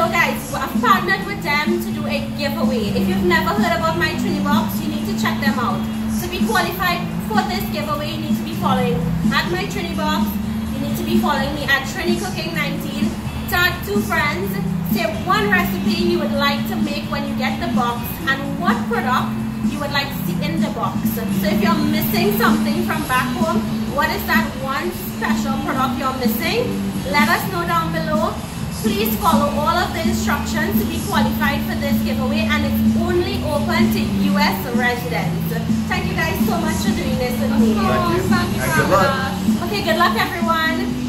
So guys, I've partnered with them to do a giveaway. If you've never heard about my Trini box, you need to check them out. To be qualified for this giveaway, you need to be following at my Trini box. You need to be following me at Trini Cooking 19. Tag 2 friends. Say one recipe you would like to make when you get the box and what product you would like to see in the box. So if you're missing something from back home, what is that one special product you're missing? Let us know down below. Please follow all of the instructions to be qualified for this giveaway, and it's only open to US residents. Thank you guys so much for doing this with me. Thank you. Okay, good luck everyone.